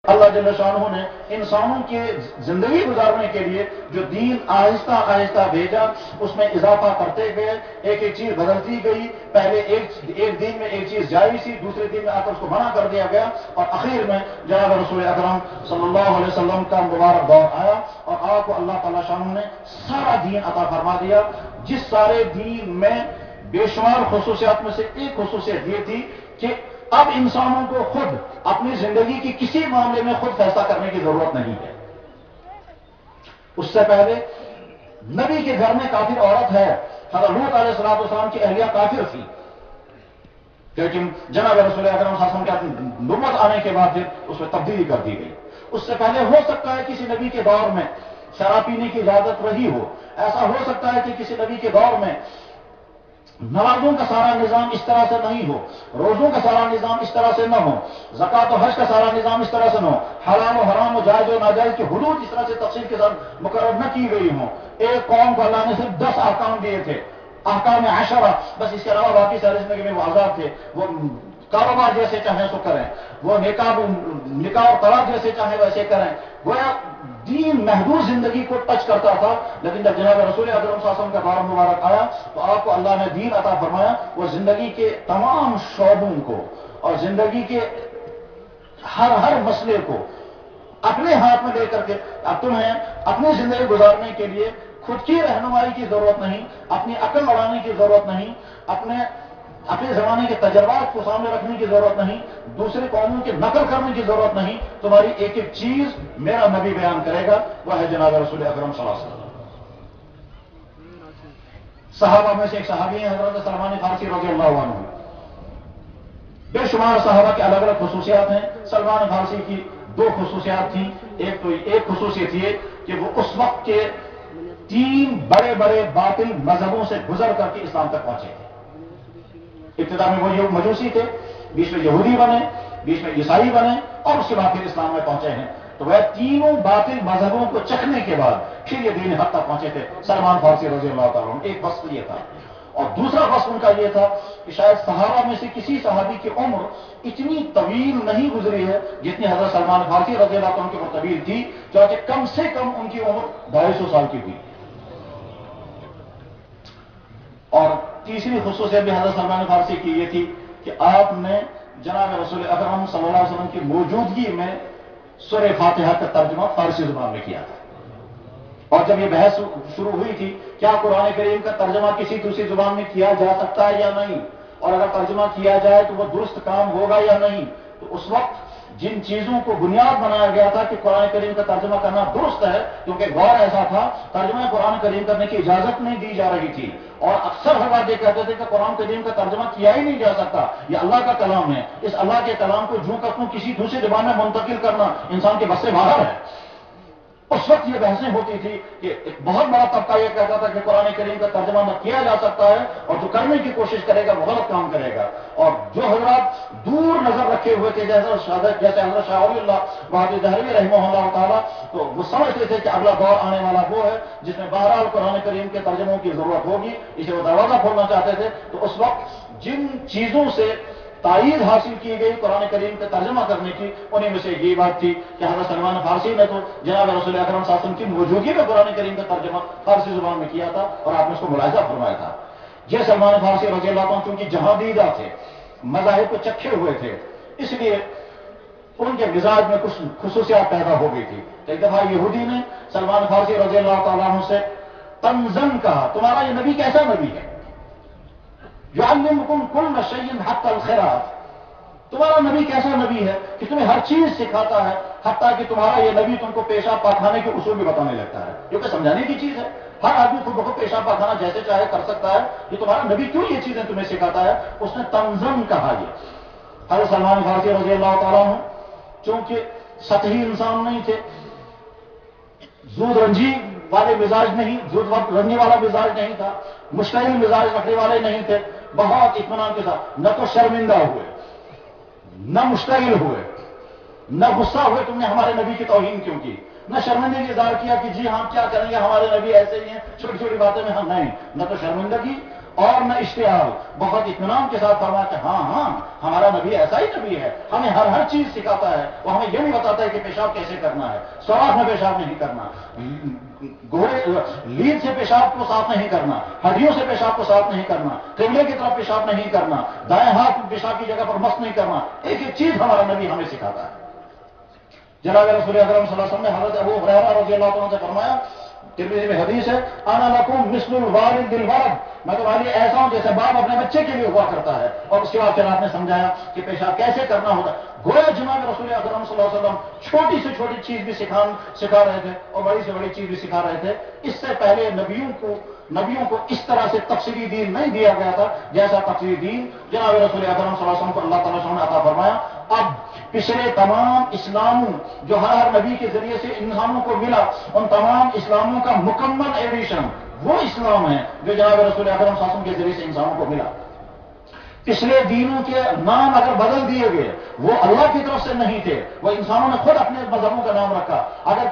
اللہ جل شانہ نے انسانوں کے زندگی گزارنے کے لیے جو دین آہستہ آہستہ بھیجا، اس میں اضافہ کرتے گئے، ایک ایک چیز بدلتی گئی۔ پہلے ایک دین میں ایک چیز جائز تھی، دوسرے دن میں آ کر اس کو منع کر دیا گیا، اور اخیر میں جناب رسول اکرم صلی اللہ علیہ وسلم کا مبارک دور آیا اور آپ کو اللہ تعالی شانہ نے سارا دین عطا فرما دیا، جس سارے دین میں بے شمار خصوصیات میں سے ایک خصوصیت یہ تھی کہ اب انسانوں کو خود اپنی زندگی کی کسی معاملے میں خود فیصلہ کرنے کی ضرورت نہیں ہے۔ اس سے پہلے نبی کے گھر میں کافر عورت ہے، حضرت لوط علیہ السلام کی اہلیہ کافر تھی، لیکن جناب رسول اکرم صلی اللہ علیہ وسلم کی نبوت آنے کے بعد پھر اس میں تبدیلی کر دی گئی۔ اس سے پہلے ہو سکتا ہے کسی نبی کے دور میں شراب پینے کی اجازت رہی ہو، ایسا ہو سکتا ہے کہ کسی نبی کے دور میں نمازوں کا سارا نظام اس طرح سے نہیں ہو، روزوں کا سارا نظام اس طرح سے نہ ہو، زکوٰۃ و حج کا سارا نظام اس طرح سے نہ ہو، حلال و حرام و جائز و ناجائز کی حدود اس طرح سے تفصیل کے ساتھ مقرر نہ کی گئی ہوں۔ ایک قوم کو اللہ نے صرف 10 احکام دیے تھے، احکام عشرہ، بس اس کے علاوہ باقی ساری زندگی میں وہ آزاد تھے، وہ کاروبار جیسے چاہیں سو کریں، وہ نکاح اور طلاق جیسے چاہیں ویسے کریں، گویا دین محدود زندگی کو ٹچ کرتا تھا۔ لیکن جب جناب رسول اکرم صلی اللہ علیہ وسلم کا دور مبارک آیا تو آپ کو اللہ نے دین عطا فرمایا، وہ زندگی کے تمام شعبوں کو اور زندگی کے ہر مسئلے کو اپنے ہاتھ میں لے کر کے اب تمہیں اپنی زندگی گزارنے کے لیے خود کی رہنمائی کی ضرورت نہیں، اپنی عقل لڑانے کی ضرورت نہیں، اپنے زمانے کے تجربات کو سامنے رکھنے کی ضرورت نہیں، دوسرے قوموں کی نقل کرنے کی ضرورت نہیں، تمہاری ایک ایک چیز میرا نبی بیان کرے گا، وہ ہے جناب رسول اکرم صلی اللہ علیہ وسلم۔ صحابہ میں سے ایک صحابی ہیں حضرت سلمان فارسی رضی اللہ عنہ، بے شمار صحابہ کے الگ الگ خصوصیات ہیں، سلمان فارسی کی 2 خصوصیات تھیں۔ ایک خصوصیت یہ کہ وہ اس وقت کے 3 بڑے بڑے باطل مذہبوں سے گزر کر کے اسلام تک پہنچے تھے۔ ابتدا میں وہ مجوسی تھے، بیچ میں یہودی بنے، بیچ میں عیسائی بنے، اور اس کے بعد پھر اسلام میں پہنچے ہیں۔ تو وہ تینوں باطل مذہبوں کو چکھنے کے بعد پھر یہ دین حق تک پہنچے تھے سلمان فارسی رضی اللہ تعالیٰ عنہ۔ ایک وصف یہ تھا، اور دوسرا وصف ان کا یہ تھا کہ شاید صحابہ میں سے کسی صحابی کی عمر اتنی طویل نہیں گزری ہے جتنی حضرت سلمان فارسی رضی اللہ عنہ کی عمر طویل تھی، چونکہ کم سے کم ان کی عمر 250 سال کی ہوئی۔ اور تیسری خصوصیت بھی حضرت سلمان فارسی کی یہ تھی کہ آپ نے جناب رسول اکرم صلی اللہ علیہ وسلم کی موجودگی میں سورہ فاتحہ کا ترجمہ فارسی زبان میں کیا تھا۔ اور جب یہ بحث شروع ہوئی تھی کیا قرآن کریم کا ترجمہ کسی دوسری زبان میں کیا جا سکتا ہے یا نہیں، اور اگر ترجمہ کیا جائے تو وہ درست کام ہوگا یا نہیں، تو اس وقت جن چیزوں کو بنیاد بنایا گیا تھا کہ قرآن کریم کا ترجمہ کرنا درست ہے، کیونکہ غور ایسا تھا ترجمہ قرآن کریم کرنے کی اجازت نہیں دی جا رہی تھی، اور اکثر حضرات یہ کہتے تھے کہ قرآن کریم کا ترجمہ کیا ہی نہیں جا سکتا، یہ اللہ کا کلام ہے، اس اللہ کے کلام کو جو کہ کسی دوسری زبان میں منتقل کرنا انسان کے بس سے باہر ہے۔ اس وقت یہ بحثیں ہوتی تھی کہ ایک بہت بڑا طبقہ یہ کہتا تھا کہ قرآن کریم کا ترجمہ نہ کیا جا سکتا ہے، اور جو کرنے کی کوشش کرے گا وہ غلط کام کرے گا، اور جو حضرات دور نظر رکھے ہوئے تھے جیسے حضرت شاہ ولی اللہ بہادر دہلوی رحمہ اللہ تعالیٰ، تو وہ سمجھتے تھے کہ اگلا دور آنے والا وہ ہے جس میں بہرحال قرآن کریم کے ترجموں کی ضرورت ہوگی، اسے وہ دروازہ کھولنا چاہتے تھے۔ تو اس وقت جن چیزوں سے تائید حاصل کی گئی قرآن کریم کا ترجمہ کرنے کی، انہیں میں سے یہ بات تھی کہ حضرت سلمان فارسی نے تو جناب رسول اکرم صلی اللہ علیہ وسلم کی موجودگی میں قرآن کریم کا ترجمہ فارسی زبان میں کیا تھا، اور آپ نے اس کو ملاحظہ فرمایا تھا۔ یہ سلمان فارسی رضی اللہ عنہ چونکہ جہاندیدہ تھے، مذاہب کو چکھے ہوئے تھے، اس لیے ان کے مزاج میں کچھ خصوصیات پیدا ہو گئی تھی۔ ایک دفعہ یہودی نے سلمان فارسی رضی اللہ تعالیٰ عنہ سے تنزن کہا، تمہارا یہ نبی کیسا نبی ہے؟ يعلمكم كل شيء حتى الخراف، تمہارا نبی کیسا نبی ہے کہ تمہیں ہر چیز سکھاتا ہے، حتیٰ کہ تمہارا یہ نبی تم کو پیشاب پاخانے کے اصول بھی بتانے لگتا ہے، جو کہ سمجھانے کی چیز ہے۔ ہر آدمی خود بخود پیشاب پاخانہ جیسے چاہے کر سکتا ہے، یہ تمہارا نبی کیوں یہ چیزیں تمہیں سکھاتا ہے؟ اس نے تنزن کہا۔ یہ حضرت سلمان فارسی رضی اللہ تعالیٰ عنہ چونکہ سطحی انسان نہیں تھے، زود رنجی والے مزاج نہیں، زود رنجی والا مزاج نہیں تھا، مشتعل مزاج رکھنے والے نہیں تھے، بہت اطمینان کے ساتھ نہ تو شرمندہ ہوئے، نہ مشتعل ہوئے، نہ غصہ ہوئے تم نے ہمارے نبی کی توہین کیوں کی، نہ شرمندگی اظہار کیا کہ جی ہاں کیا کریں گے ہمارے نبی ایسے ہی ہیں چھوٹی چھوٹی باتیں میں ہم نہیں، نہ تو شرمندگی اور نہ اشتعال، بہت اطمینان کے ساتھ فرمایا کہ ہاں ہاں ہمارا نبی ایسا ہی نبی ہے، ہمیں ہر چیز سکھاتا ہے، وہ ہمیں یہ نہیں بتاتا ہے کہ پیشاب کیسے کرنا ہے، سوراخ میں پیشاب نہیں کرنا، لید سے پیشاب کو صاف نہیں کرنا، ہڈیوں سے پیشاب کو صاف نہیں کرنا، قبلے کی طرف پیشاب نہیں کرنا، دائیں ہاتھ پیشاب کی جگہ پر مس نہیں کرنا، ایک ایک چیز ہمارا نبی ہمیں سکھاتا ہے۔ جناب رسول اکرم صلی اللہ علیہ وسلم نے حضرت ابو ہریرہ رضی اللہ عنہ سے فرمایا، ترمذی میں حدیث ہے، انا لکم مثل الوالد للولد، میں تمہارے لیے ایسا ہوں جیسے باپ اپنے بچے کے لیے ہوا کرتا ہے۔ اور اس کے بعد پھر آپ نے سمجھایا کہ پیشاب کیسے کرنا ہوتا ہے۔ گویا جناب رسول اکرم صلی اللہ علیہ وسلم چھوٹی سے چھوٹی چیز بھی سکھا رہے تھے اور بڑی سے بڑی چیز بھی سکھا رہے تھے۔ اس سے پہلے نبیوں کو اس طرح سے تفصیلی دین نہیں دیا گیا تھا جیسا تفصیلی دین جناب رسول اکرم صلی اللہ علیہ وسلم کو اللہ تعالیٰ نے عطا فرمایا۔ اب پچھلے تمام اسلاموں جو ہر نبی کے ذریعے سے انسانوں کو ملا، ان تمام اسلاموں کا مکمل ایڈیشن وہ اسلام ہے جو جناب رسول اکرم صلی اللہ علیہ وسلم کے ذریعے سے انسانوں کو ملا۔ پچھلے دینوں کے نام اگر بدل دیے گئے وہ اللہ کی طرف سے نہیں تھے، وہ انسانوں نے خود اپنے مذہبوں کا نام رکھا۔ اگر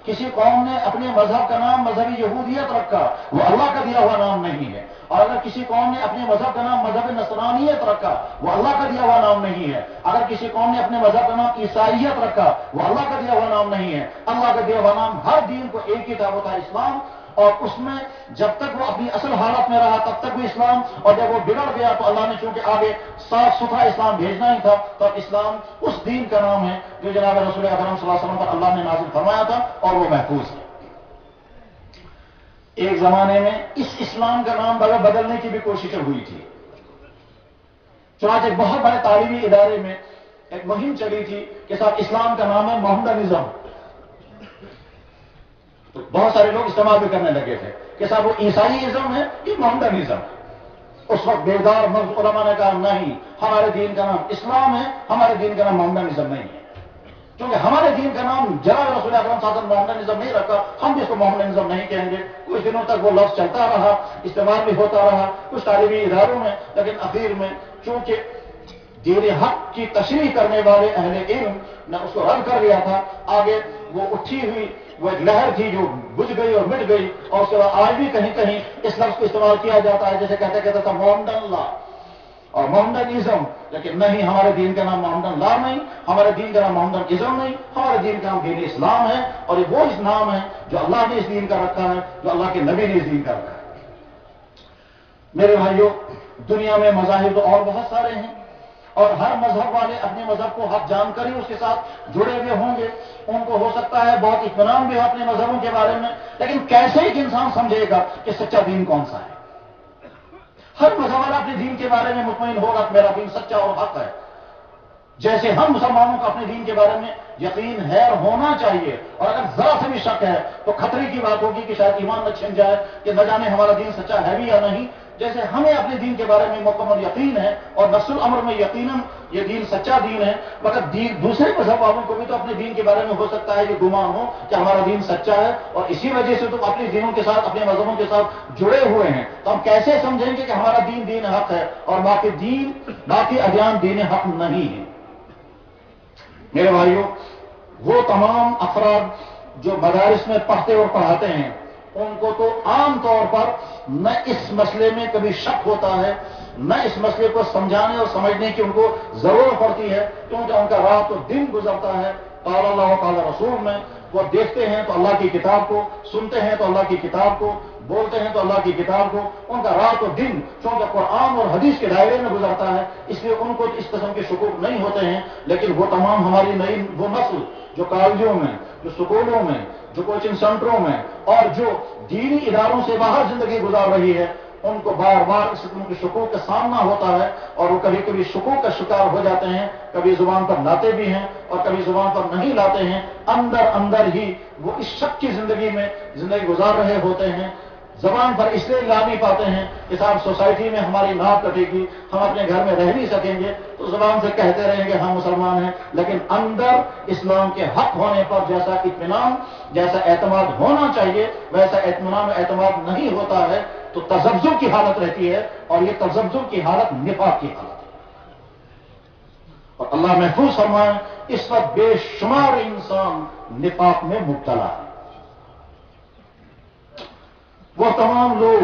کسی قوم نے اپنے مذہب کا نام مذہبی یہودیت رکھا، وہ اللہ کا دیا ہوا نام نہیں ہے۔ اور اگر کسی قوم نے اپنے مذہب کا نام مذہب نصرانیت رکھا، وہ اللہ کا دیا ہوا نام نہیں ہے۔ اگر کسی قوم نے اپنے مذہب کا نام عیسائیت رکھا، وہ اللہ کا دیا ہوا نام نہیں ہے۔ اللہ کا دیا ہوا نام ہر دین کو ایک ہی تھا، وہ تھا اسلام۔ اور اس میں جب تک وہ اپنی اصل حالت میں رہا تب تک وہ اسلام، اور جب وہ بگڑ گیا تو اللہ نے چونکہ آگے صاف ستھرا اسلام بھیجنا ہی تھا، تو اسلام اس دین کا نام ہے جو جناب رسول اکرم صلی اللہ علیہ وسلم پر اللہ نے نازل فرمایا تھا، اور وہ محفوظ ہے۔ ایک زمانے میں اس اسلام کا نام بدلنے کی بھی کوششیں ہوئی تھی۔ چنانچہ ایک بہت بڑے تعلیمی ادارے میں ایک مہم چلی تھی کہ صاحب اسلام کا نام ہے محمدنزم۔ تو بہت سارے لوگ استعمال بھی کرنے لگے تھے کہ صاحب وہ عیسائی ازم ہے کہ محمدنزم۔ اس وقت بیدار مغز علماء نے کہا نہیں، ہمارے دین کا نام اسلام ہے، ہمارے دین کا نام محمدنزم نہیں ہے، کیونکہ ہمارے دین کا نام جناب رسول اکرم صلی اللہ علیہ وسلم محمدنزم نہیں رکھا، ہم بھی اس کو محمدنزم نہیں کہیں گے۔ کچھ دنوں تک وہ لفظ چلتا رہا، استعمال بھی ہوتا رہا کچھ تعلیمی اداروں میں، لیکن اخیر میں چونکہ دین حق کی تشریح کرنے والے اہل علم نے اس کو رد کر لیا تھا، آگے وہ اٹھی ہوئی وہ ایک لہر تھی جو بجھ گئی اور مٹ گئی، اور اس کے بعد آج بھی کہیں کہیں اس لفظ کو استعمال کیا جاتا ہے، جیسے کہتا تھا محمدن لا اور محمدن ازم، لیکن نہیں، ہمارے دین کا نام محمدن لا نہیں، ہمارے دین کا نام محمدن ازم نہیں، ہمارے دین کا نام دین اسلام ہے، اور یہ وہ نام ہے جو اللہ نے اس دین کا رکھا ہے، جو اللہ کے نبی نے اس دین کا رکھا ہے۔ میرے بھائیوں، دنیا میں مذاہب تو اور بہت سارے ہیں، اور ہر مذہب والے اپنے مذہب کو حق جان کر ہی اس کے ساتھ جڑے ہوئے ہوں گے، ان کو ہو سکتا ہے بہت اطمینان بھی ہو اپنے مذہبوں کے بارے میں، لیکن کیسے ایک انسان سمجھے گا کہ سچا دین کون سا ہے؟ ہر مذہب والا اپنے دین کے بارے میں مطمئن ہوگا کہ میرا دین سچا اور حق ہے، جیسے ہم مسلمانوں کو اپنے دین کے بارے میں یقین ہے اور ہونا چاہیے، اور اگر ذرا سے بھی شک ہے تو خطرے کی بات ہوگی کہ شاید ایمان نہ چھن جائے کہ نہ جانے ہمارا دین سچا ہے بھی یا نہیں۔ جیسے ہمیں اپنے دین کے بارے میں مکمل یقین ہے اور نفس الامر میں یقیناً یہ دین سچا دین ہے، مگر دوسرے مذہب والوں کو بھی تو اپنے دین کے بارے میں ہو سکتا ہے یہ گمان ہو کہ ہمارا دین سچا ہے، اور اسی وجہ سے تم اپنے دینوں کے ساتھ اپنے مذہبوں کے ساتھ جڑے ہوئے ہیں، تو ہم کیسے سمجھیں گے کہ ہمارا دین دین حق ہے اور باقی ادیان دین حق نہیں ہے؟ میرے بھائیوں، وہ تمام افراد جو مدارس میں پڑھتے اور پڑھاتے ہیں، ان کو تو عام طور پر نہ اس مسئلے میں کبھی شک ہوتا ہے، نہ اس مسئلے کو سمجھانے اور سمجھنے کی ان کو ضرورت پڑتی ہے، کیونکہ ان کا رات و دن گزرتا ہے قال اللہ قال رسول میں۔ وہ دیکھتے ہیں تو اللہ کی کتاب کو، سنتے ہیں تو اللہ کی کتاب کو، بولتے ہیں تو اللہ کی کتاب کو، ان کا رات و دن چونکہ قرآن اور حدیث کے دائرے میں گزرتا ہے، اس لیے ان کو اس قسم کے شکوک نہیں ہوتے ہیں۔ لیکن وہ تمام ہماری نئی وہ نسل جو کالجوں میں، جو سکولوں میں، جو کوچنگ سینٹروں میں اور جو دینی اداروں سے باہر زندگی گزار رہی ہے، ان کو بار بار اس قسم کے شکوک کا سامنا ہوتا ہے، اور وہ کبھی کبھی شکوک کا شکار ہو جاتے ہیں، کبھی زبان پر لاتے بھی ہیں اور کبھی زبان پر نہیں لاتے ہیں، اندر ہی وہ اس شک کی زندگی گزار رہے ہوتے ہیں۔ زبان پر اس لیے لا نہیں پاتے ہیں کہ صاحب سوسائٹی میں ہماری ناک کٹے گی، ہم اپنے گھر میں رہ نہیں سکیں گے، تو زبان سے کہتے رہیں گے ہم مسلمان ہیں، لیکن اندر اسلام کے حق ہونے پر جیسا اطمینان، جیسا اعتماد ہونا چاہیے، ویسا اطمینان و اعتماد نہیں ہوتا ہے، تو تذبذب کی حالت رہتی ہے، اور یہ تذبذب کی حالت نفاق کی حالت ہے۔ اور اللہ محفوظ فرمائے، اس وقت بے شمار انسان نفاق میں مبتلا ہے۔ وہ تمام لوگ